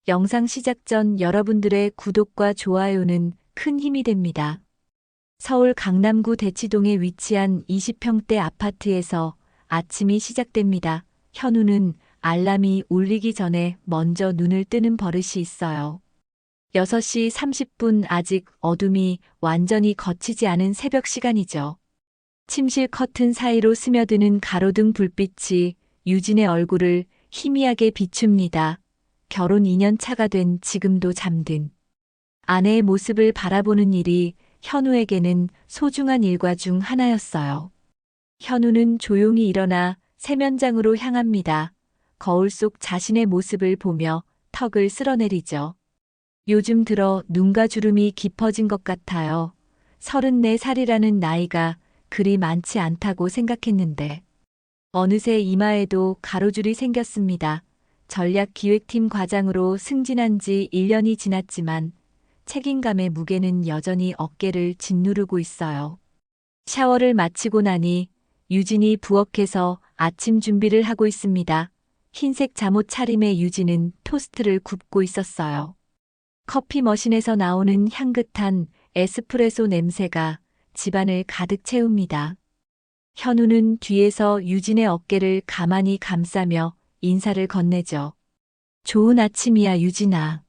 영상 시작 전 여러분들의 구독과 좋아요는 큰 힘이 됩니다. 서울 강남구 대치동에 위치한 20평대 아파트에서 아침이 시작됩니다. 현우는 알람이 울리기 전에 먼저 눈을 뜨는 버릇이 있어요. 6시 30분 아직 어둠이 완전히 걷히지 않은 새벽 시간이죠. 침실 커튼 사이로 스며드는 가로등 불빛이 유진의 얼굴을 희미하게 비춥니다. 결혼 2년 차가 된 지금도 잠든 아내의 모습을 바라보는 일이 현우에게는 소중한 일과 중 하나였어요. 현우는 조용히 일어나 세면장으로 향합니다. 거울 속 자신의 모습을 보며 턱을 쓸어내리죠. 요즘 들어 눈가 주름이 깊어진 것 같아요. 34살이라는 나이가 그리 많지 않다고 생각했는데 어느새 이마에도 가로줄이 생겼습니다. 전략기획팀 과장으로 승진한 지 1년이 지났지만 책임감의 무게는 여전히 어깨를 짓누르고 있어요. 샤워를 마치고 나니 유진이 부엌에서 아침 준비를 하고 있습니다. 흰색 잠옷 차림의 유진은 토스트를 굽고 있었어요. 커피 머신에서 나오는 향긋한 에스프레소 냄새가 집안을 가득 채웁니다. 현우는 뒤에서 유진의 어깨를 가만히 감싸며 인사를 건네죠. 좋은 아침이야, 유진아.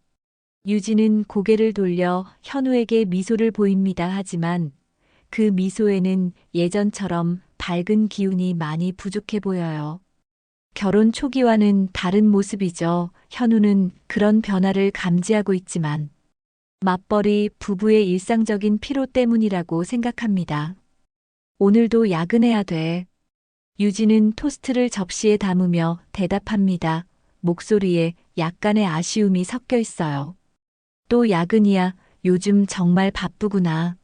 유진은 고개를 돌려 현우에게 미소를 보입니다. 하지만 그 미소에는 예전처럼 밝은 기운이 많이 부족해 보여요. 결혼 초기와는 다른 모습이죠. 현우는 그런 변화를 감지하고 있지만 맞벌이 부부의 일상적인 피로 때문이라고 생각합니다. 오늘도 야근해야 돼. 유진은 토스트를 접시에 담으며 대답합니다. 목소리에 약간의 아쉬움이 섞여 있어요. 또 야근이야. 요즘 정말 바쁘구나.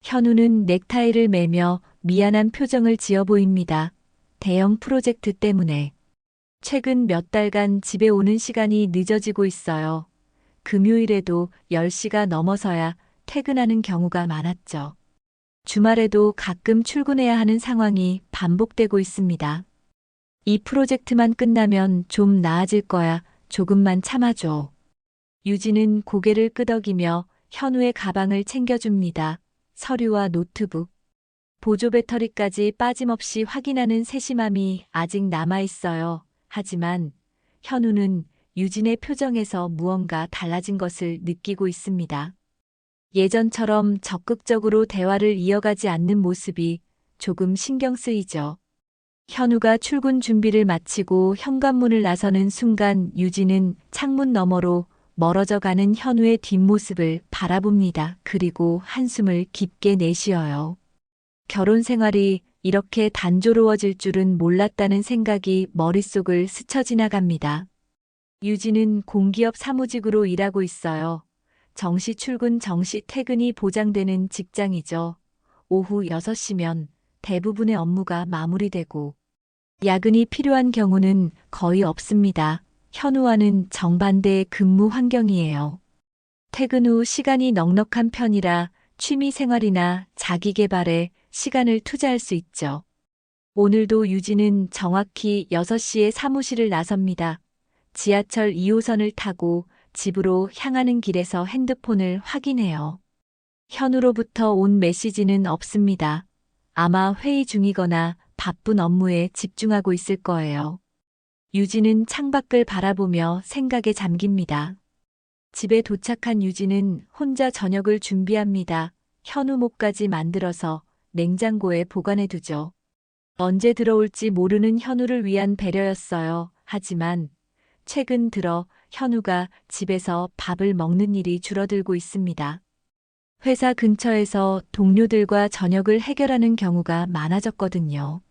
현우는 넥타이를 매며 미안한 표정을 지어 보입니다. 대형 프로젝트 때문에. 최근 몇 달간 집에 오는 시간이 늦어지고 있어요. 금요일에도 10시가 넘어서야 퇴근하는 경우가 많았죠. 주말에도 가끔 출근해야 하는 상황이 반복되고 있습니다. 이 프로젝트만 끝나면 좀 나아질 거야. 조금만 참아줘. 유진은 고개를 끄덕이며 현우의 가방을 챙겨줍니다. 서류와 노트북, 보조 배터리까지 빠짐없이 확인하는 세심함이 아직 남아있어요. 하지만 현우는 유진의 표정에서 무언가 달라진 것을 느끼고 있습니다. 예전처럼 적극적으로 대화를 이어가지 않는 모습이 조금 신경 쓰이죠. 현우가 출근 준비를 마치고 현관문을 나서는 순간 유진은 창문 너머로 멀어져 가는 현우의 뒷모습을 바라봅니다. 그리고 한숨을 깊게 내쉬어요. 결혼 생활이 이렇게 단조로워질 줄은 몰랐다는 생각이 머릿속을 스쳐 지나갑니다. 유진은 공기업 사무직으로 일하고 있어요. 정시 출근 정시 퇴근이 보장되는 직장이죠. 오후 6시면 대부분의 업무가 마무리되고 야근이 필요한 경우는 거의 없습니다. 현우와는 정반대의 근무 환경이에요. 퇴근 후 시간이 넉넉한 편이라 취미 생활이나 자기 개발에 시간을 투자할 수 있죠. 오늘도 유진은 정확히 6시에 사무실을 나섭니다. 지하철 2호선을 타고 집으로 향하는 길에서 핸드폰을 확인해요. 현우로부터 온 메시지는 없습니다. 아마 회의 중이거나 바쁜 업무에 집중하고 있을 거예요. 유진은 창밖을 바라보며 생각에 잠깁니다. 집에 도착한 유진은 혼자 저녁을 준비합니다. 현우 목까지 만들어서 냉장고에 보관해 두죠. 언제 들어올지 모르는 현우를 위한 배려였어요. 하지만 최근 들어 현우가 집에서 밥을 먹는 일이 줄어들고 있습니다. 회사 근처에서 동료들과 저녁을 해결하는 경우가 많아졌거든요.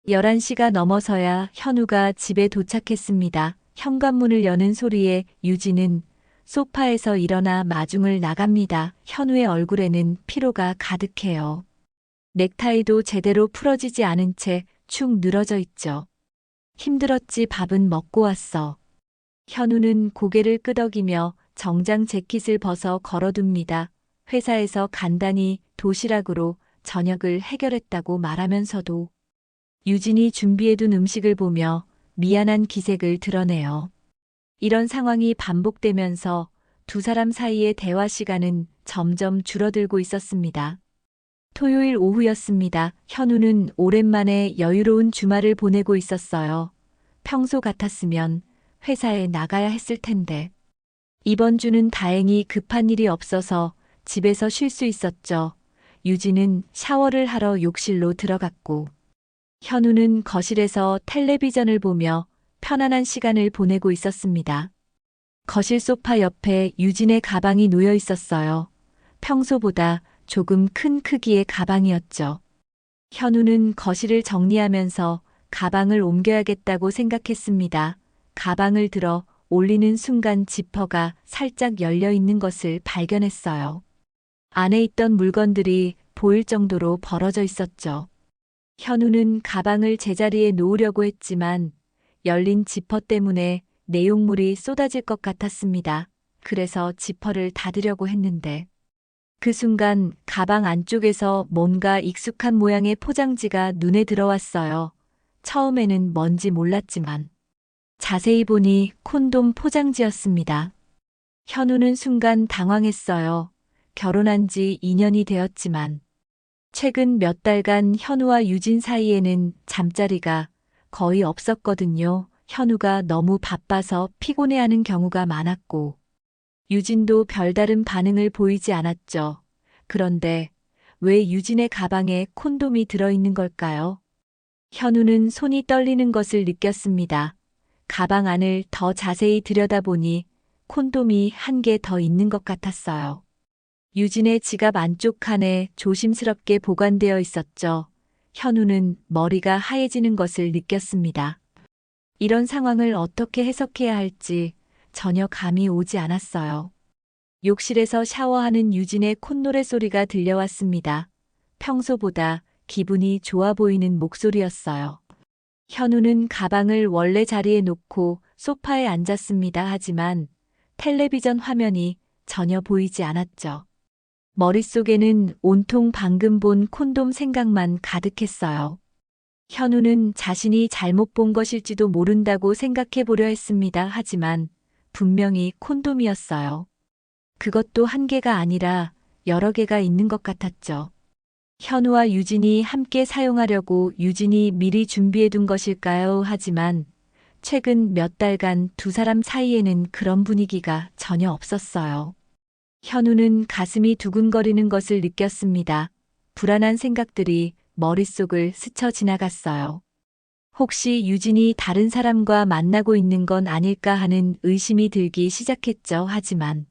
11시가 넘어서야 현우가 집에 도착했습니다. 현관문을 여는 소리에 유진은 소파에서 일어나 마중을 나갑니다. 현우의 얼굴에는 피로가 가득해요. 넥타이도 제대로 풀어지지 않은 채 축 늘어져 있죠. 힘들었지, 밥은 먹고 왔어. 현우는 고개를 끄덕이며 정장 재킷을 벗어 걸어둡니다. 회사에서 간단히 도시락으로 저녁을 해결했다고 말하면서도 유진이 준비해둔 음식을 보며 미안한 기색을 드러내요. 이런 상황이 반복되면서 두 사람 사이의 대화 시간은 점점 줄어들고 있었습니다. 토요일 오후였습니다. 현우는 오랜만에 여유로운 주말을 보내고 있었어요. 평소 같았으면 회사에 나가야 했을 텐데. 이번 주는 다행히 급한 일이 없어서 집에서 쉴 수 있었죠. 유진은 샤워를 하러 욕실로 들어갔고, 현우는 거실에서 텔레비전을 보며 편안한 시간을 보내고 있었습니다. 거실 소파 옆에 유진의 가방이 놓여 있었어요. 평소보다 조금 큰 크기의 가방이었죠. 현우는 거실을 정리하면서 가방을 옮겨야겠다고 생각했습니다. 가방을 들어 올리는 순간 지퍼가 살짝 열려 있는 것을 발견했어요. 안에 있던 물건들이 보일 정도로 벌어져 있었죠. 현우는 가방을 제자리에 놓으려고 했지만 열린 지퍼 때문에 내용물이 쏟아질 것 같았습니다. 그래서 지퍼를 닫으려고 했는데 그 순간 가방 안쪽에서 뭔가 익숙한 모양의 포장지가 눈에 들어왔어요. 처음에는 뭔지 몰랐지만 자세히 보니 콘돔 포장지였습니다. 현우는 순간 당황했어요. 결혼한 지 2년이 되었지만 최근 몇 달간 현우와 유진 사이에는 잠자리가 거의 없었거든요. 현우가 너무 바빠서 피곤해하는 경우가 많았고 유진도 별다른 반응을 보이지 않았죠. 그런데 왜 유진의 가방에 콘돔이 들어있는 걸까요? 현우는 손이 떨리는 것을 느꼈습니다. 가방 안을 더 자세히 들여다보니 콘돔이 한 개 더 있는 것 같았어요. 유진의 지갑 안쪽 칸에 조심스럽게 보관되어 있었죠. 현우는 머리가 하얘지는 것을 느꼈습니다. 이런 상황을 어떻게 해석해야 할지 전혀 감이 오지 않았어요. 욕실에서 샤워하는 유진의 콧노래 소리가 들려왔습니다. 평소보다 기분이 좋아 보이는 목소리였어요. 현우는 가방을 원래 자리에 놓고 소파에 앉았습니다. 하지만 텔레비전 화면이 전혀 보이지 않았죠. 머릿속에는 온통 방금 본 콘돔 생각만 가득했어요. 현우는 자신이 잘못 본 것일지도 모른다고 생각해 보려 했습니다. 하지만 분명히 콘돔이었어요. 그것도 한 개가 아니라 여러 개가 있는 것 같았죠. 현우와 유진이 함께 사용하려고 유진이 미리 준비해 둔 것일까요? 하지만 최근 몇 달간 두 사람 사이에는 그런 분위기가 전혀 없었어요. 현우는 가슴이 두근거리는 것을 느꼈습니다. 불안한 생각들이 머릿속을 스쳐 지나갔어요. 혹시 유진이 다른 사람과 만나고 있는 건 아닐까 하는 의심이 들기 시작했죠. 하지만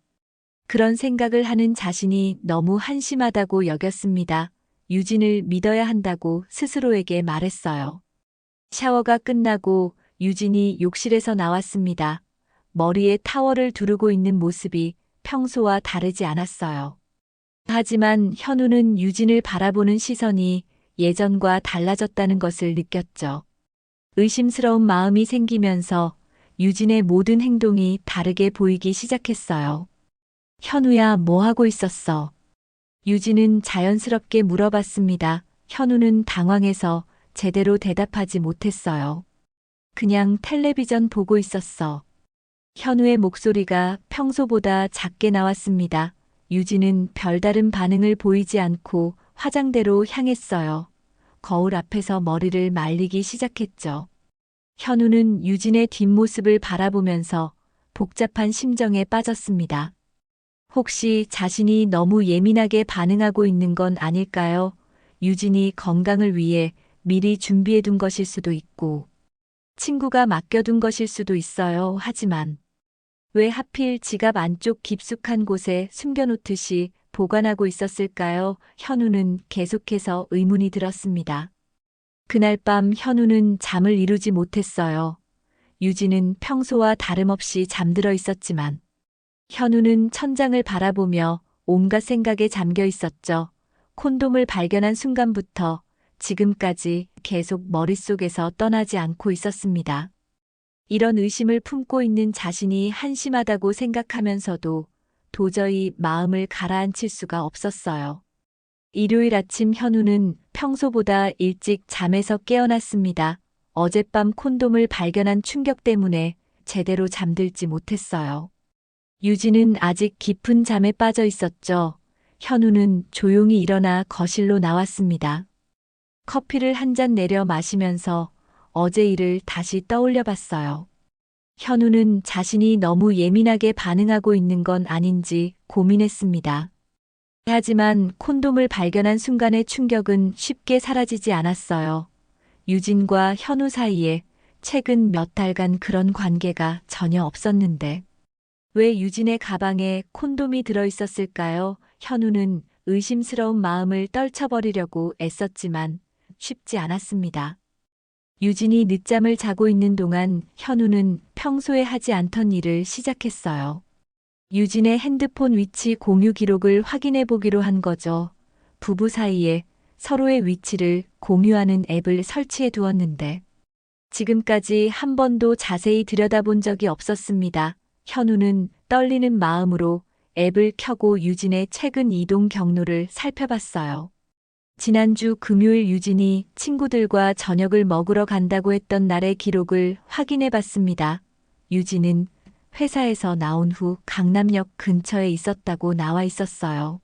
그런 생각을 하는 자신이 너무 한심하다고 여겼습니다. 유진을 믿어야 한다고 스스로에게 말했어요. 샤워가 끝나고 유진이 욕실에서 나왔습니다. 머리에 타월을 두르고 있는 모습이 평소와 다르지 않았어요. 하지만 현우는 유진을 바라보는 시선이 예전과 달라졌다는 것을 느꼈죠. 의심스러운 마음이 생기면서 유진의 모든 행동이 다르게 보이기 시작했어요. 현우야, 뭐 하고 있었어? 유진은 자연스럽게 물어봤습니다. 현우는 당황해서 제대로 대답하지 못했어요. 그냥 텔레비전 보고 있었어. 현우의 목소리가 평소보다 작게 나왔습니다. 유진은 별다른 반응을 보이지 않고 화장대로 향했어요. 거울 앞에서 머리를 말리기 시작했죠. 현우는 유진의 뒷모습을 바라보면서 복잡한 심정에 빠졌습니다. 혹시 자신이 너무 예민하게 반응하고 있는 건 아닐까요? 유진이 건강을 위해 미리 준비해둔 것일 수도 있고, 친구가 맡겨둔 것일 수도 있어요. 하지만 왜 하필 지갑 안쪽 깊숙한 곳에 숨겨놓듯이 보관하고 있었을까요? 현우는 계속해서 의문이 들었습니다. 그날 밤 현우는 잠을 이루지 못했어요. 유진은 평소와 다름없이 잠들어 있었지만 현우는 천장을 바라보며 온갖 생각에 잠겨 있었죠. 콘돔을 발견한 순간부터 지금까지 계속 머릿속에서 떠나지 않고 있었습니다. 이런 의심을 품고 있는 자신이 한심하다고 생각하면서도 도저히 마음을 가라앉힐 수가 없었어요. 일요일 아침 현우는 평소보다 일찍 잠에서 깨어났습니다. 어젯밤 콘돔을 발견한 충격 때문에 제대로 잠들지 못했어요. 유진은 아직 깊은 잠에 빠져 있었죠. 현우는 조용히 일어나 거실로 나왔습니다. 커피를 한 잔 내려 마시면서 어제 일을 다시 떠올려 봤어요. 현우는 자신이 너무 예민하게 반응하고 있는 건 아닌지 고민했습니다. 하지만 콘돔을 발견한 순간의 충격은 쉽게 사라지지 않았어요. 유진과 현우 사이에 최근 몇 달간 그런 관계가 전혀 없었는데 왜 유진의 가방에 콘돔이 들어 있었을까요? 현우는 의심스러운 마음을 떨쳐버리려고 애썼지만 쉽지 않았습니다. 유진이 늦잠을 자고 있는 동안 현우는 평소에 하지 않던 일을 시작했어요. 유진의 핸드폰 위치 공유 기록을 확인해 보기로 한 거죠. 부부 사이에 서로의 위치를 공유하는 앱을 설치해 두었는데 지금까지 한 번도 자세히 들여다본 적이 없었습니다. 현우는 떨리는 마음으로 앱을 켜고 유진의 최근 이동 경로를 살펴봤어요. 지난주 금요일 유진이 친구들과 저녁을 먹으러 간다고 했던 날의 기록을 확인해 봤습니다. 유진은 회사에서 나온 후 강남역 근처에 있었다고 나와 있었어요.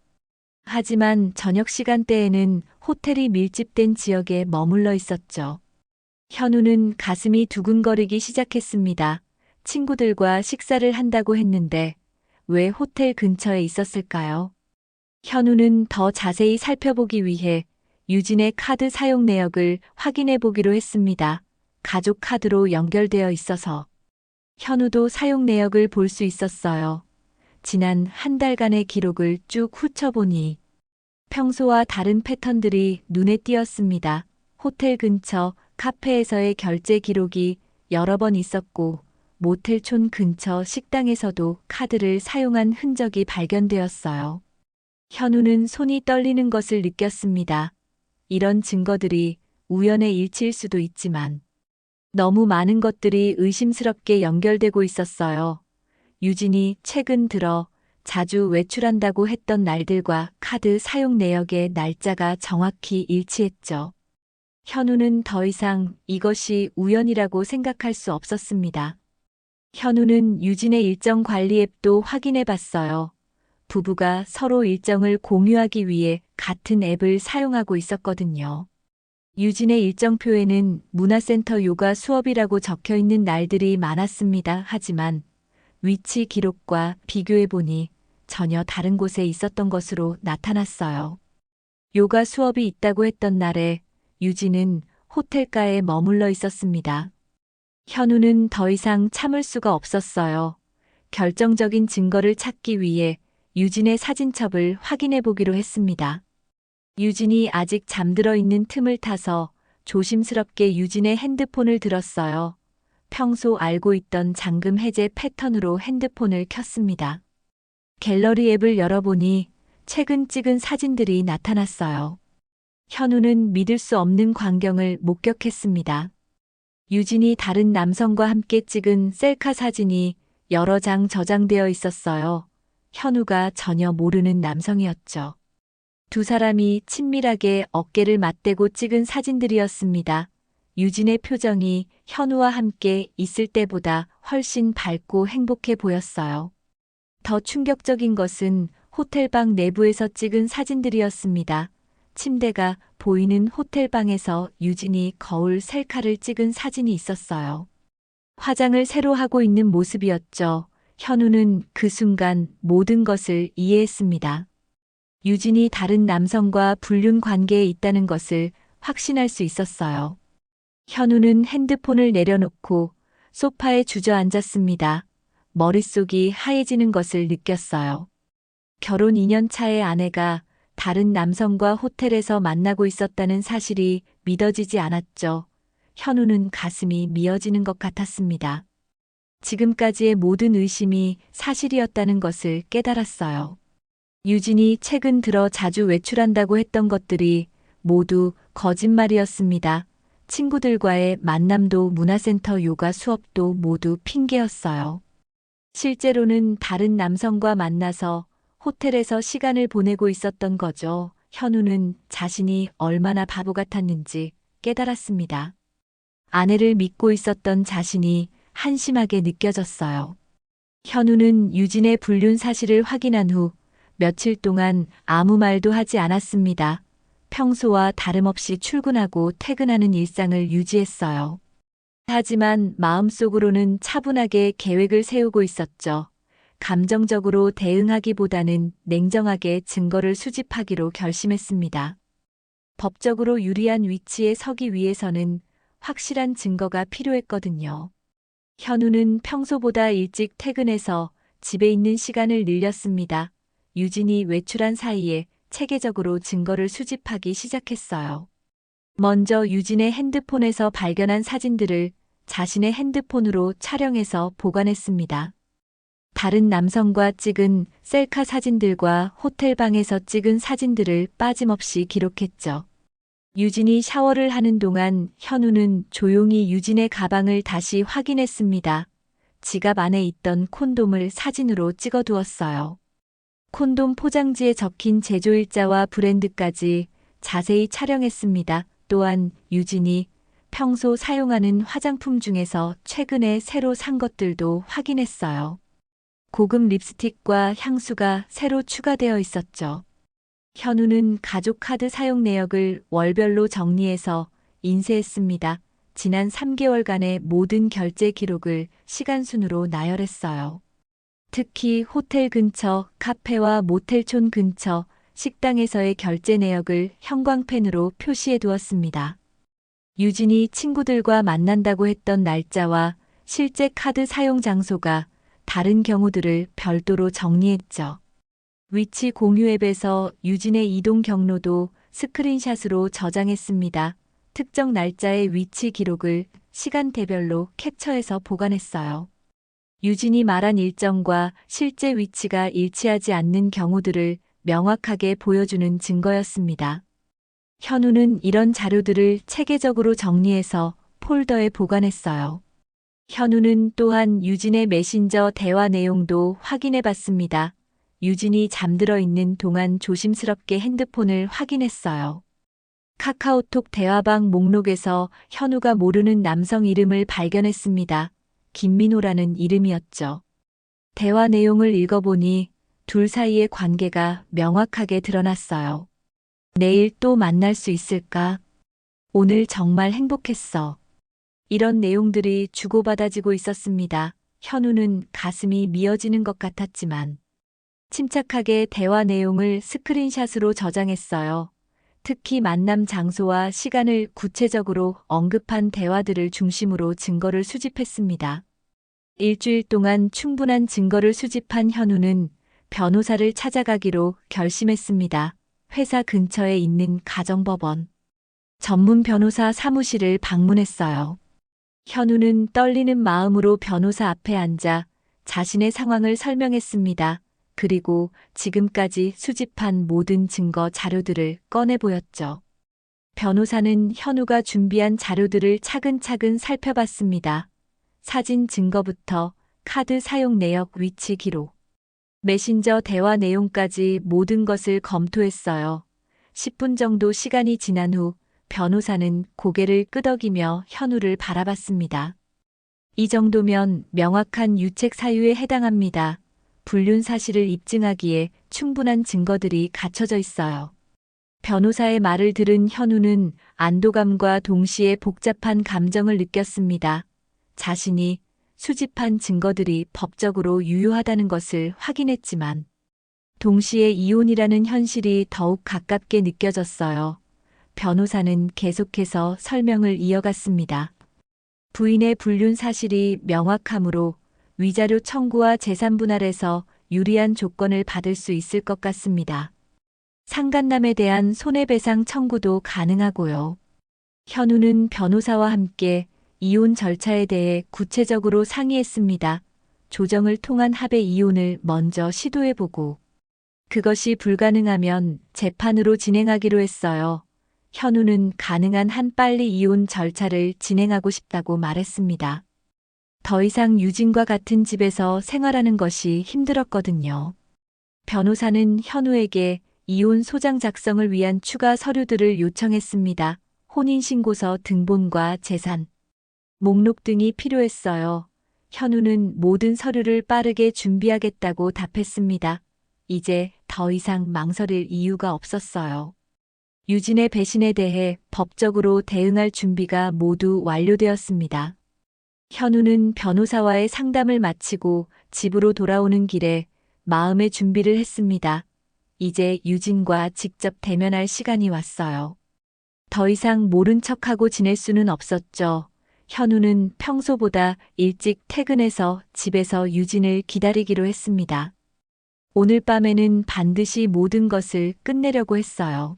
하지만 저녁 시간대에는 호텔이 밀집된 지역에 머물러 있었죠. 현우는 가슴이 두근거리기 시작했습니다. 친구들과 식사를 한다고 했는데 왜 호텔 근처에 있었을까요? 현우는 더 자세히 살펴보기 위해 유진의 카드 사용 내역을 확인해 보기로 했습니다. 가족 카드로 연결되어 있어서 현우도 사용 내역을 볼 수 있었어요. 지난 한 달간의 기록을 쭉 훑어보니 평소와 다른 패턴들이 눈에 띄었습니다. 호텔 근처 카페에서의 결제 기록이 여러 번 있었고 모텔촌 근처 식당에서도 카드를 사용한 흔적이 발견되었어요. 현우는 손이 떨리는 것을 느꼈습니다. 이런 증거들이 우연의 일치일 수도 있지만 너무 많은 것들이 의심스럽게 연결되고 있었어요. 유진이 최근 들어 자주 외출한다고 했던 날들과 카드 사용 내역의 날짜가 정확히 일치했죠. 현우는 더 이상 이것이 우연이라고 생각할 수 없었습니다. 현우는 유진의 일정 관리 앱도 확인해 봤어요. 부부가 서로 일정을 공유하기 위해 같은 앱을 사용하고 있었거든요. 유진의 일정표에는 문화센터 요가 수업이라고 적혀 있는 날들이 많았습니다. 하지만 위치 기록과 비교해 보니 전혀 다른 곳에 있었던 것으로 나타났어요. 요가 수업이 있다고 했던 날에 유진은 호텔가에 머물러 있었습니다. 현우는 더 이상 참을 수가 없었어요. 결정적인 증거를 찾기 위해 유진의 사진첩을 확인해 보기로 했습니다. 유진이 아직 잠들어 있는 틈을 타서 조심스럽게 유진의 핸드폰을 들었어요. 평소 알고 있던 잠금 해제 패턴으로 핸드폰을 켰습니다. 갤러리 앱을 열어보니 최근 찍은 사진들이 나타났어요. 현우는 믿을 수 없는 광경을 목격했습니다. 유진이 다른 남성과 함께 찍은 셀카 사진이 여러 장 저장되어 있었어요. 현우가 전혀 모르는 남성이었죠. 두 사람이 친밀하게 어깨를 맞대고 찍은 사진들이었습니다. 유진의 표정이 현우와 함께 있을 때보다 훨씬 밝고 행복해 보였어요. 더 충격적인 것은 호텔방 내부에서 찍은 사진들이었습니다. 침대가 보이는 호텔방에서 유진이 거울 셀카를 찍은 사진이 있었어요. 화장을 새로 하고 있는 모습이었죠. 현우는 그 순간 모든 것을 이해했습니다. 유진이 다른 남성과 불륜 관계에 있다는 것을 확신할 수 있었어요. 현우는 핸드폰을 내려놓고 소파에 주저앉았습니다. 머릿속이 하얘지는 것을 느꼈어요. 결혼 2년 차의 아내가 다른 남성과 호텔에서 만나고 있었다는 사실이 믿어지지 않았죠. 현우는 가슴이 미어지는 것 같았습니다. 지금까지의 모든 의심이 사실이었다는 것을 깨달았어요. 유진이 최근 들어 자주 외출한다고 했던 것들이 모두 거짓말이었습니다. 친구들과의 만남도 문화센터 요가 수업도 모두 핑계였어요. 실제로는 다른 남성과 만나서 호텔에서 시간을 보내고 있었던 거죠. 현우는 자신이 얼마나 바보 같았는지 깨달았습니다. 아내를 믿고 있었던 자신이 한심하게 느껴졌어요. 현우는 유진의 불륜 사실을 확인한 후 며칠 동안 아무 말도 하지 않았습니다. 평소와 다름없이 출근하고 퇴근하는 일상을 유지했어요. 하지만 마음속으로는 차분하게 계획을 세우고 있었죠. 감정적으로 대응하기보다는 냉정하게 증거를 수집하기로 결심했습니다. 법적으로 유리한 위치에 서기 위해서는 확실한 증거가 필요했거든요. 현우는 평소보다 일찍 퇴근해서 집에 있는 시간을 늘렸습니다. 유진이 외출한 사이에 체계적으로 증거를 수집하기 시작했어요. 먼저 유진의 핸드폰에서 발견한 사진들을 자신의 핸드폰으로 촬영해서 보관했습니다. 다른 남성과 찍은 셀카 사진들과 호텔방에서 찍은 사진들을 빠짐없이 기록했죠. 유진이 샤워를 하는 동안 현우는 조용히 유진의 가방을 다시 확인했습니다. 지갑 안에 있던 콘돔을 사진으로 찍어두었어요. 콘돔 포장지에 적힌 제조일자와 브랜드까지 자세히 촬영했습니다. 또한 유진이 평소 사용하는 화장품 중에서 최근에 새로 산 것들도 확인했어요. 고급 립스틱과 향수가 새로 추가되어 있었죠. 현우는 가족 카드 사용 내역을 월별로 정리해서 인쇄했습니다. 지난 3개월간의 모든 결제 기록을 시간순으로 나열했어요. 특히 호텔 근처, 카페와 모텔촌 근처, 식당에서의 결제 내역을 형광펜으로 표시해 두었습니다. 유진이 친구들과 만난다고 했던 날짜와 실제 카드 사용 장소가 다른 경우들을 별도로 정리했죠. 위치 공유 앱에서 유진의 이동 경로도 스크린샷으로 저장했습니다. 특정 날짜의 위치 기록을 시간대별로 캡처해서 보관했어요. 유진이 말한 일정과 실제 위치가 일치하지 않는 경우들을 명확하게 보여주는 증거였습니다. 현우는 이런 자료들을 체계적으로 정리해서 폴더에 보관했어요. 현우는 또한 유진의 메신저 대화 내용도 확인해 봤습니다. 유진이 잠들어 있는 동안 조심스럽게 핸드폰을 확인했어요. 카카오톡 대화방 목록에서 현우가 모르는 남성 이름을 발견했습니다. 김민호라는 이름이었죠. 대화 내용을 읽어보니 둘 사이의 관계가 명확하게 드러났어요. 내일 또 만날 수 있을까? 오늘 정말 행복했어. 이런 내용들이 주고받아지고 있었습니다. 현우는 가슴이 미어지는 것 같았지만 침착하게 대화 내용을 스크린샷으로 저장했어요. 특히 만남 장소와 시간을 구체적으로 언급한 대화들을 중심으로 증거를 수집했습니다. 일주일 동안 충분한 증거를 수집한 현우는 변호사를 찾아가기로 결심했습니다. 회사 근처에 있는 가정법원 전문 변호사 사무실을 방문했어요. 현우는 떨리는 마음으로 변호사 앞에 앉아 자신의 상황을 설명했습니다. 그리고 지금까지 수집한 모든 증거 자료들을 꺼내 보였죠. 변호사는 현우가 준비한 자료들을 차근차근 살펴봤습니다. 사진 증거부터 카드 사용 내역 위치 기록, 메신저 대화 내용까지 모든 것을 검토했어요. 10분 정도 시간이 지난 후 변호사는 고개를 끄덕이며 현우를 바라봤습니다. 이 정도면 명확한 유책 사유에 해당합니다. 불륜 사실을 입증하기에 충분한 증거들이 갖춰져 있어요. 변호사의 말을 들은 현우는 안도감과 동시에 복잡한 감정을 느꼈습니다. 자신이 수집한 증거들이 법적으로 유효하다는 것을 확인했지만 동시에 이혼이라는 현실이 더욱 가깝게 느껴졌어요. 변호사는 계속해서 설명을 이어갔습니다. 부인의 불륜 사실이 명확하므로 위자료 청구와 재산 분할에서 유리한 조건을 받을 수 있을 것 같습니다. 상간남에 대한 손해배상 청구도 가능하고요. 현우는 변호사와 함께 이혼 절차에 대해 구체적으로 상의했습니다. 조정을 통한 합의 이혼을 먼저 시도해보고 그것이 불가능하면 재판으로 진행하기로 했어요. 현우는 가능한 한 빨리 이혼 절차를 진행하고 싶다고 말했습니다. 더 이상 유진과 같은 집에서 생활하는 것이 힘들었거든요. 변호사는 현우에게 이혼 소장 작성을 위한 추가 서류들을 요청했습니다. 혼인신고서 등본과 재산, 목록 등이 필요했어요. 현우는 모든 서류를 빠르게 준비하겠다고 답했습니다. 이제 더 이상 망설일 이유가 없었어요. 유진의 배신에 대해 법적으로 대응할 준비가 모두 완료되었습니다. 현우는 변호사와의 상담을 마치고 집으로 돌아오는 길에 마음의 준비를 했습니다. 이제 유진과 직접 대면할 시간이 왔어요. 더 이상 모른 척하고 지낼 수는 없었죠. 현우는 평소보다 일찍 퇴근해서 집에서 유진을 기다리기로 했습니다. 오늘 밤에는 반드시 모든 것을 끝내려고 했어요.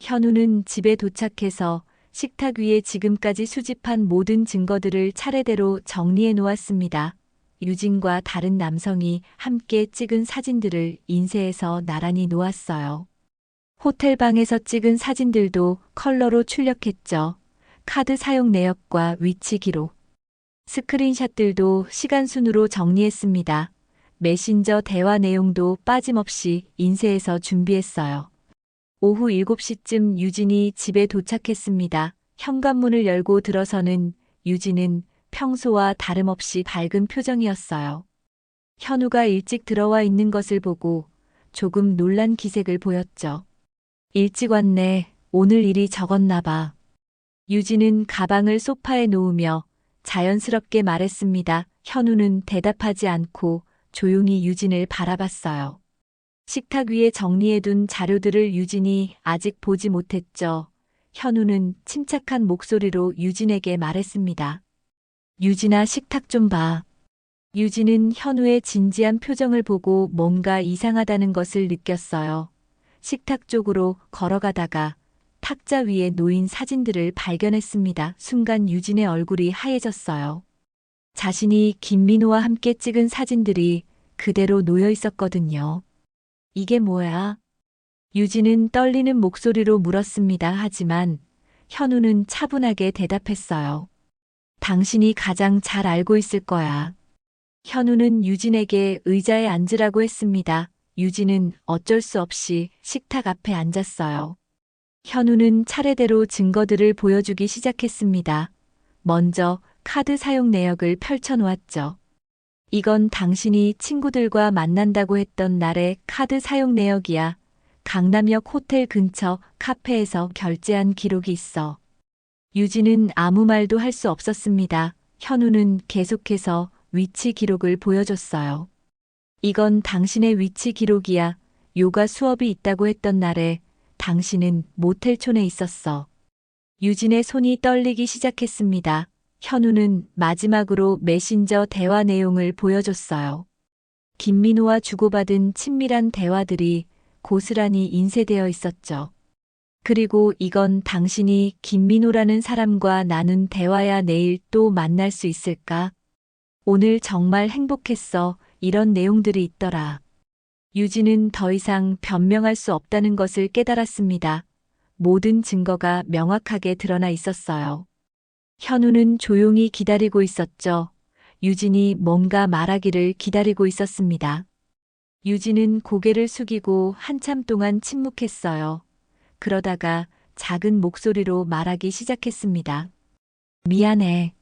현우는 집에 도착해서 식탁 위에 지금까지 수집한 모든 증거들을 차례대로 정리해 놓았습니다. 유진과 다른 남성이 함께 찍은 사진들을 인쇄해서 나란히 놓았어요. 호텔 방에서 찍은 사진들도 컬러로 출력했죠. 카드 사용 내역과 위치 기록, 스크린샷들도 시간 순으로 정리했습니다. 메신저 대화 내용도 빠짐없이 인쇄해서 준비했어요. 오후 7시쯤 유진이 집에 도착했습니다. 현관문을 열고 들어서는 유진은 평소와 다름없이 밝은 표정이었어요. 현우가 일찍 들어와 있는 것을 보고 조금 놀란 기색을 보였죠. 일찍 왔네. 오늘 일이 적었나 봐. 유진은 가방을 소파에 놓으며 자연스럽게 말했습니다. 현우는 대답하지 않고 조용히 유진을 바라봤어요. 식탁 위에 정리해둔 자료들을 유진이 아직 보지 못했죠. 현우는 침착한 목소리로 유진에게 말했습니다. 유진아, 식탁 좀 봐. 유진은 현우의 진지한 표정을 보고 뭔가 이상하다는 것을 느꼈어요. 식탁 쪽으로 걸어가다가 탁자 위에 놓인 사진들을 발견했습니다. 순간 유진의 얼굴이 하얘졌어요. 자신이 김민호와 함께 찍은 사진들이 그대로 놓여 있었거든요. 이게 뭐야? 유진은 떨리는 목소리로 물었습니다. 하지만 현우는 차분하게 대답했어요. 당신이 가장 잘 알고 있을 거야. 현우는 유진에게 의자에 앉으라고 했습니다. 유진은 어쩔 수 없이 식탁 앞에 앉았어요. 현우는 차례대로 증거들을 보여주기 시작했습니다. 먼저 카드 사용 내역을 펼쳐놓았죠. 이건 당신이 친구들과 만난다고 했던 날의 카드 사용 내역이야. 강남역 호텔 근처 카페에서 결제한 기록이 있어. 유진은 아무 말도 할 수 없었습니다. 현우는 계속해서 위치 기록을 보여줬어요. 이건 당신의 위치 기록이야. 요가 수업이 있다고 했던 날에 당신은 모텔촌에 있었어. 유진의 손이 떨리기 시작했습니다. 현우는 마지막으로 메신저 대화 내용을 보여줬어요. 김민호와 주고받은 친밀한 대화들이 고스란히 인쇄되어 있었죠. 그리고 이건 당신이 김민호라는 사람과 나눈 대화야. 내일 또 만날 수 있을까? 오늘 정말 행복했어. 이런 내용들이 있더라. 유진은 더 이상 변명할 수 없다는 것을 깨달았습니다. 모든 증거가 명확하게 드러나 있었어요. 현우는 조용히 기다리고 있었죠. 유진이 뭔가 말하기를 기다리고 있었습니다. 유진은 고개를 숙이고 한참 동안 침묵했어요. 그러다가 작은 목소리로 말하기 시작했습니다. 미안해.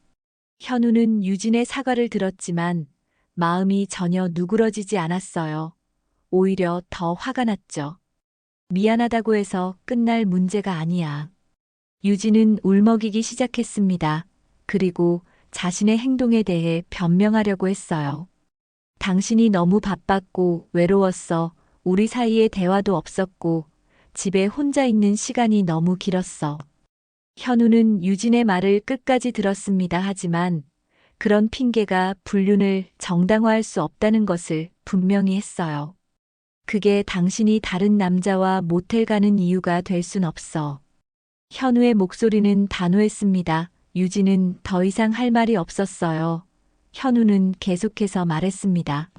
현우는 유진의 사과를 들었지만 마음이 전혀 누그러지지 않았어요. 오히려 더 화가 났죠. 미안하다고 해서 끝날 문제가 아니야. 유진은 울먹이기 시작했습니다. 그리고 자신의 행동에 대해 변명하려고 했어요. 당신이 너무 바빴고 외로웠어. 우리 사이에 대화도 없었고 집에 혼자 있는 시간이 너무 길었어. 현우는 유진의 말을 끝까지 들었습니다. 하지만 그런 핑계가 불륜을 정당화할 수 없다는 것을 분명히 했어요. 그게 당신이 다른 남자와 모텔 가는 이유가 될 순 없어. 현우의 목소리는 단호했습니다. 유진은 더 이상 할 말이 없었어요. 현우는 계속해서 말했습니다.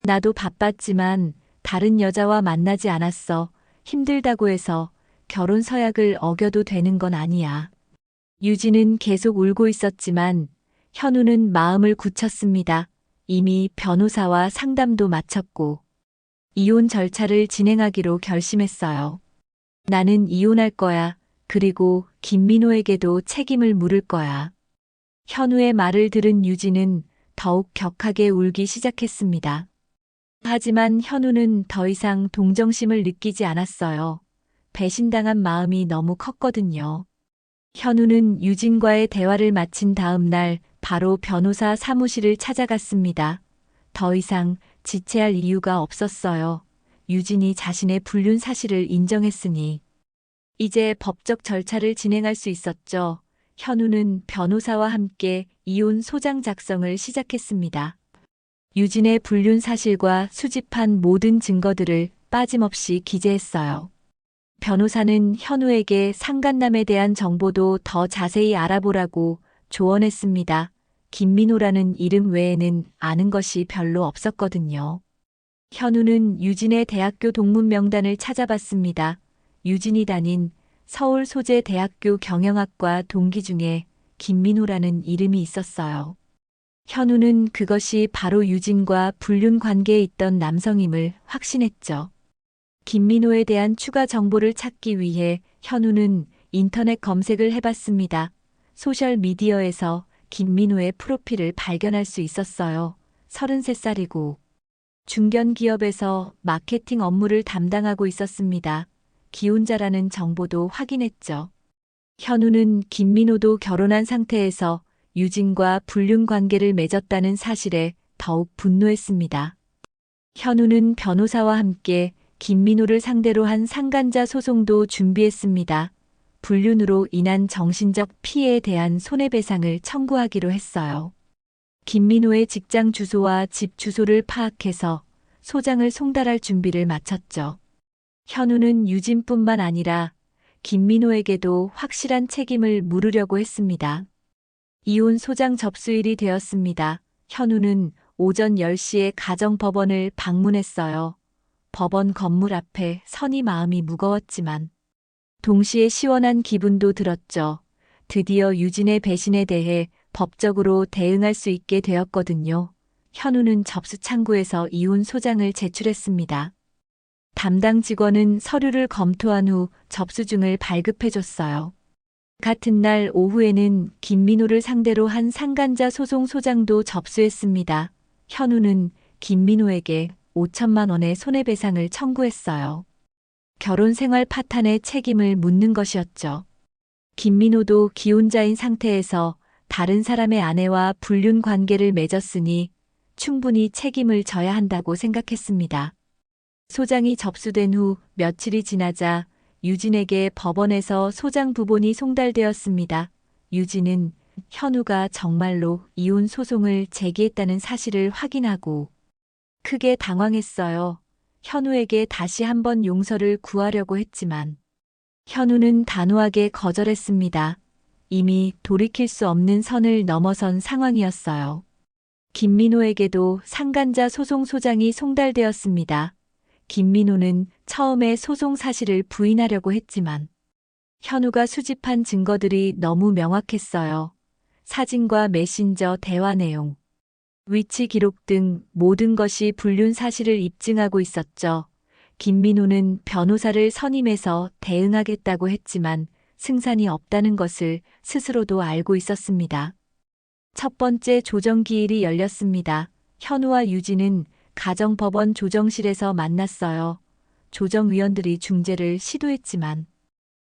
나도 바빴지만 다른 여자와 만나지 않았어. 힘들다고 해서 결혼 서약을 어겨도 되는 건 아니야. 유진은 계속 울고 있었지만 현우는 마음을 굳혔습니다. 이미 변호사와 상담도 마쳤고 이혼 절차를 진행하기로 결심했어요. 나는 이혼할 거야. 그리고 김민호에게도 책임을 물을 거야. 현우의 말을 들은 유진은 더욱 격하게 울기 시작했습니다. 하지만 현우는 더 이상 동정심을 느끼지 않았어요. 배신당한 마음이 너무 컸거든요. 현우는 유진과의 대화를 마친 다음 날 바로 변호사 사무실을 찾아갔습니다. 더 이상 지체할 이유가 없었어요. 유진이 자신의 불륜 사실을 인정했으니 이제 법적 절차를 진행할 수 있었죠. 현우는 변호사와 함께 이혼 소장 작성을 시작했습니다. 유진의 불륜 사실과 수집한 모든 증거들을 빠짐없이 기재했어요. 변호사는 현우에게 상간남에 대한 정보도 더 자세히 알아보라고 조언했습니다. 김민호라는 이름 외에는 아는 것이 별로 없었거든요. 현우는 유진의 대학교 동문 명단을 찾아봤습니다. 유진이 다닌 서울 소재대학교 경영학과 동기 중에 김민호라는 이름이 있었어요. 현우는 그것이 바로 유진과 불륜 관계에 있던 남성임을 확신했죠. 김민호에 대한 추가 정보를 찾기 위해 현우는 인터넷 검색을 해봤습니다. 소셜미디어에서 김민호의 프로필을 발견할 수 있었어요. 33살이고 중견기업에서 마케팅 업무를 담당하고 있었습니다. 기혼자라는 정보도 확인했죠. 현우는 김민호도 결혼한 상태에서 유진과 불륜 관계를 맺었다는 사실에 더욱 분노했습니다. 현우는 변호사와 함께 김민호를 상대로 한 상간자 소송도 준비했습니다. 불륜으로 인한 정신적 피해에 대한 손해배상을 청구하기로 했어요. 김민호의 직장 주소와 집 주소를 파악해서 소장을 송달할 준비를 마쳤죠. 현우는 유진뿐만 아니라 김민호에게도 확실한 책임을 물으려고 했습니다. 이혼 소장 접수일이 되었습니다. 현우는 오전 10시에 가정법원을 방문했어요. 법원 건물 앞에 서니 마음이 무거웠지만 동시에 시원한 기분도 들었죠. 드디어 유진의 배신에 대해 법적으로 대응할 수 있게 되었거든요. 현우는 접수 창구에서 이혼 소장을 제출했습니다. 담당 직원은 서류를 검토한 후 접수증을 발급해줬어요. 같은 날 오후에는 김민호를 상대로 한 상간자 소송 소장도 접수했습니다. 현우는 김민호에게 5천만 원의 손해배상을 청구했어요. 결혼 생활 파탄의 책임을 묻는 것이었죠. 김민호도 기혼자인 상태에서 다른 사람의 아내와 불륜 관계를 맺었으니 충분히 책임을 져야 한다고 생각했습니다. 소장이 접수된 후 며칠이 지나자 유진에게 법원에서 소장 부본이 송달되었습니다. 유진은 현우가 정말로 이혼 소송을 제기했다는 사실을 확인하고 크게 당황했어요. 현우에게 다시 한번 용서를 구하려고 했지만 현우는 단호하게 거절했습니다. 이미 돌이킬 수 없는 선을 넘어선 상황이었어요. 김민호에게도 상간자 소송 소장이 송달되었습니다. 김민호는 처음에 소송 사실을 부인하려고 했지만 현우가 수집한 증거들이 너무 명확했어요. 사진과 메신저 대화 내용, 위치 기록 등 모든 것이 불륜 사실을 입증하고 있었죠. 김민호는 변호사를 선임해서 대응하겠다고 했지만 승산이 없다는 것을 스스로도 알고 있었습니다. 첫 번째 조정기일이 열렸습니다. 현우와 유진은 가정법원 조정실에서 만났어요. 조정위원들이 중재를 시도했지만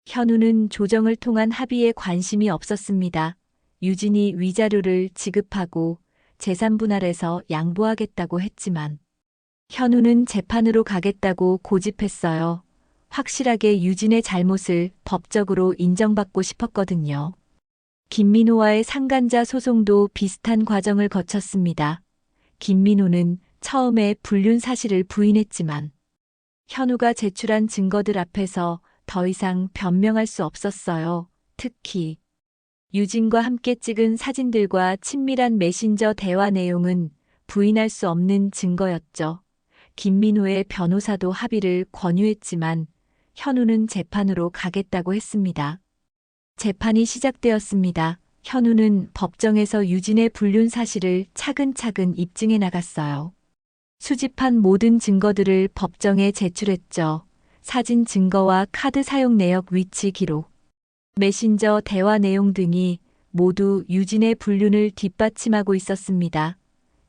현우는 조정을 통한 합의에 관심이 없었습니다. 유진이 위자료를 지급하고 재산 분할해서 양보하겠다고 했지만 현우는 재판으로 가겠다고 고집했어요. 확실하게 유진의 잘못을 법적으로 인정받고 싶었거든요. 김민호와의 상간자 소송도 비슷한 과정을 거쳤습니다. 김민호는 처음에 불륜 사실을 부인했지만 현우가 제출한 증거들 앞에서 더 이상 변명할 수 없었어요. 특히 유진과 함께 찍은 사진들과 친밀한 메신저 대화 내용은 부인할 수 없는 증거였죠. 김민호의 변호사도 합의를 권유했지만 현우는 재판으로 가겠다고 했습니다. 재판이 시작되었습니다. 현우는 법정에서 유진의 불륜 사실을 차근차근 입증해 나갔어요. 수집한 모든 증거들을 법정에 제출했죠. 사진 증거와 카드 사용 내역 위치 기록, 메신저 대화 내용 등이 모두 유진의 불륜을 뒷받침하고 있었습니다.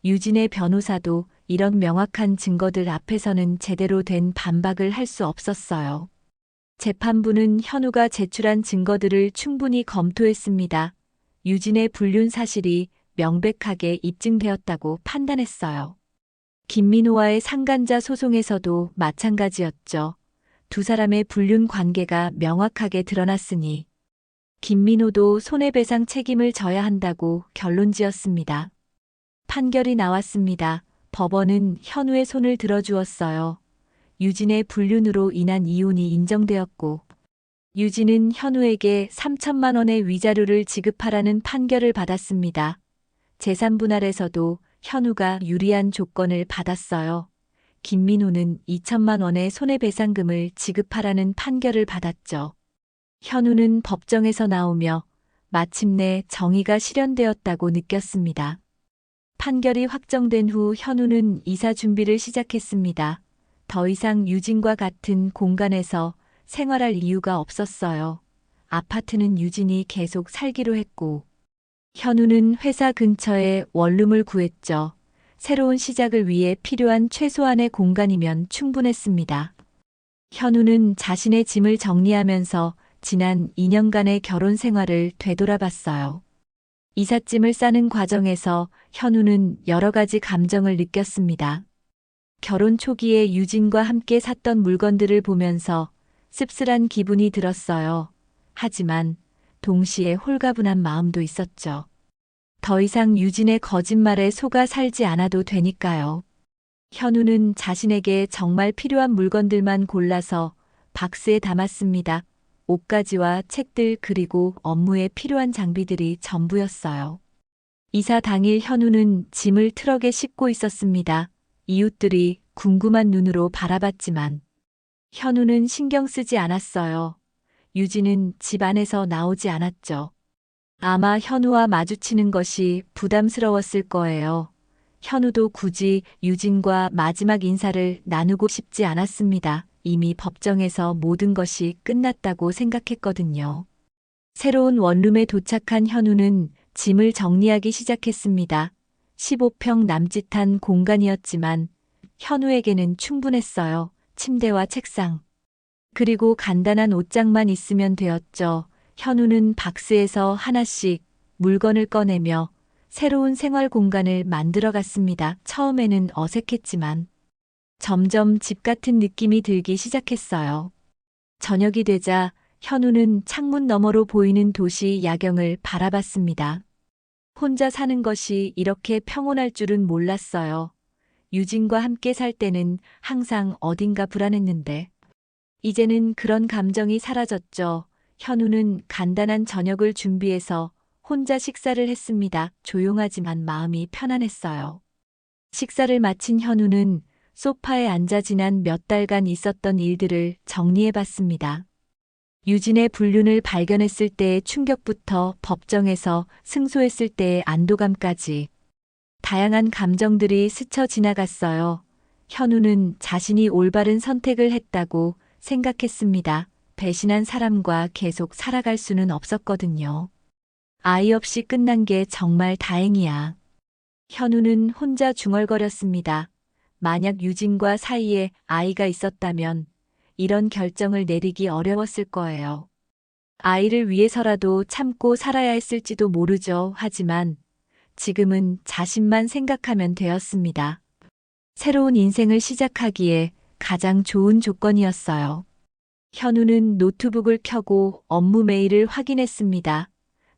유진의 변호사도 이런 명확한 증거들 앞에서는 제대로 된 반박을 할 수 없었어요. 재판부는 현우가 제출한 증거들을 충분히 검토했습니다. 유진의 불륜 사실이 명백하게 입증되었다고 판단했어요. 김민호와의 상간자 소송에서도 마찬가지였죠. 두 사람의 불륜 관계가 명확하게 드러났으니 김민호도 손해배상 책임을 져야 한다고 결론지었습니다. 판결이 나왔습니다. 법원은 현우의 손을 들어주었어요. 유진의 불륜으로 인한 이혼이 인정되었고 유진은 현우에게 3천만 원의 위자료를 지급하라는 판결을 받았습니다. 재산분할에서도 현우가 유리한 조건을 받았어요. 김민호는 2천만 원의 손해배상금을 지급하라는 판결을 받았죠. 현우는 법정에서 나오며 마침내 정의가 실현되었다고 느꼈습니다. 판결이 확정된 후 현우는 이사 준비를 시작했습니다. 더 이상 유진과 같은 공간에서 생활할 이유가 없었어요. 아파트는 유진이 계속 살기로 했고 현우는 회사 근처에 원룸을 구했죠. 새로운 시작을 위해 필요한 최소한의 공간이면 충분했습니다. 현우는 자신의 짐을 정리하면서 지난 2년간의 결혼 생활을 되돌아봤어요. 이삿짐을 싸는 과정에서 현우는 여러 가지 감정을 느꼈습니다. 결혼 초기에 유진과 함께 샀던 물건들을 보면서 씁쓸한 기분이 들었어요. 하지만 동시에 홀가분한 마음도 있었죠. 더 이상 유진의 거짓말에 속아 살지 않아도 되니까요. 현우는 자신에게 정말 필요한 물건들만 골라서 박스에 담았습니다. 옷가지와 책들 그리고 업무에 필요한 장비들이 전부였어요. 이사 당일 현우는 짐을 트럭에 싣고 있었습니다. 이웃들이 궁금한 눈으로 바라봤지만 현우는 신경 쓰지 않았어요. 유진은 집 안에서 나오지 않았죠. 아마 현우와 마주치는 것이 부담스러웠을 거예요. 현우도 굳이 유진과 마지막 인사를 나누고 싶지 않았습니다. 이미 법정에서 모든 것이 끝났다고 생각했거든요. 새로운 원룸에 도착한 현우는 짐을 정리하기 시작했습니다. 15평 남짓한 공간이었지만 현우에게는 충분했어요. 침대와 책상. 그리고 간단한 옷장만 있으면 되었죠. 현우는 박스에서 하나씩 물건을 꺼내며 새로운 생활 공간을 만들어 갔습니다. 처음에는 어색했지만 점점 집 같은 느낌이 들기 시작했어요. 저녁이 되자 현우는 창문 너머로 보이는 도시 야경을 바라봤습니다. 혼자 사는 것이 이렇게 평온할 줄은 몰랐어요. 유진과 함께 살 때는 항상 어딘가 불안했는데 이제는 그런 감정이 사라졌죠. 현우는 간단한 저녁을 준비해서 혼자 식사를 했습니다. 조용하지만 마음이 편안했어요. 식사를 마친 현우는 소파에 앉아 지난 몇 달간 있었던 일들을 정리해봤습니다. 유진의 불륜을 발견했을 때의 충격부터 법정에서 승소했을 때의 안도감까지 다양한 감정들이 스쳐 지나갔어요. 현우는 자신이 올바른 선택을 했다고 생각했습니다. 배신한 사람과 계속 살아갈 수는 없었거든요. 아이 없이 끝난 게 정말 다행이야. 현우는 혼자 중얼거렸습니다. 만약 유진과 사이에 아이가 있었다면 이런 결정을 내리기 어려웠을 거예요. 아이를 위해서라도 참고 살아야 했을지도 모르죠. 하지만 지금은 자신만 생각하면 되었습니다. 새로운 인생을 시작하기에 가장 좋은 조건이었어요. 현우는 노트북을 켜고 업무 메일을 확인했습니다.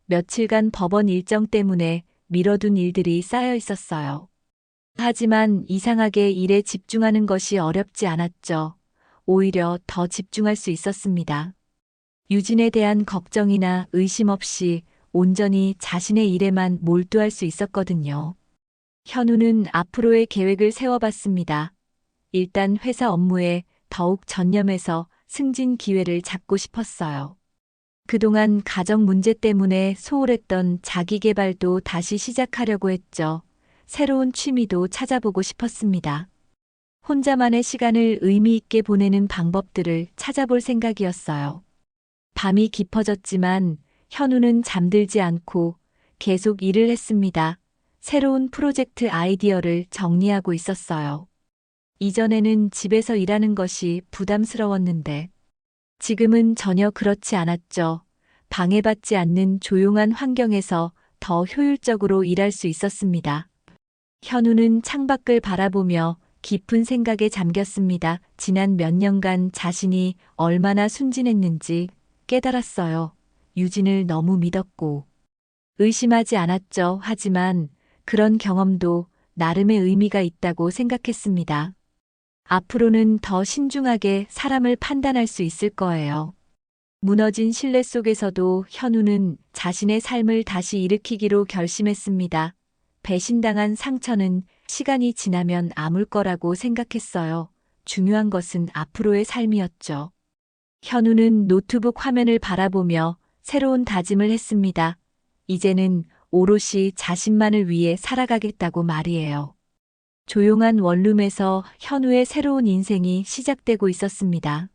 며칠간 법원 일정 때문에 미뤄둔 일들이 쌓여 있었어요. 하지만 이상하게 일에 집중하는 것이 어렵지 않았죠. 오히려 더 집중할 수 있었습니다. 유진에 대한 걱정이나 의심 없이 온전히 자신의 일에만 몰두할 수 있었거든요. 현우는 앞으로의 계획을 세워봤습니다. 일단 회사 업무에 더욱 전념해서 승진 기회를 잡고 싶었어요. 그동안 가정 문제 때문에 소홀했던 자기 개발도 다시 시작하려고 했죠. 새로운 취미도 찾아보고 싶었습니다. 혼자만의 시간을 의미 있게 보내는 방법들을 찾아볼 생각이었어요. 밤이 깊어졌지만 현우는 잠들지 않고 계속 일을 했습니다. 새로운 프로젝트 아이디어를 정리하고 있었어요. 이전에는 집에서 일하는 것이 부담스러웠는데 지금은 전혀 그렇지 않았죠. 방해받지 않는 조용한 환경에서 더 효율적으로 일할 수 있었습니다. 현우는 창밖을 바라보며 깊은 생각에 잠겼습니다. 지난 몇 년간 자신이 얼마나 순진했는지 깨달았어요. 유진을 너무 믿었고 의심하지 않았죠. 하지만 그런 경험도 나름의 의미가 있다고 생각했습니다. 앞으로는 더 신중하게 사람을 판단할 수 있을 거예요. 무너진 신뢰 속에서도 현우는 자신의 삶을 다시 일으키기로 결심했습니다. 배신당한 상처는 시간이 지나면 아물 거라고 생각했어요. 중요한 것은 앞으로의 삶이었죠. 현우는 노트북 화면을 바라보며 새로운 다짐을 했습니다. 이제는 오롯이 자신만을 위해 살아가겠다고 말이에요. 조용한 원룸에서 현우의 새로운 인생이 시작되고 있었습니다.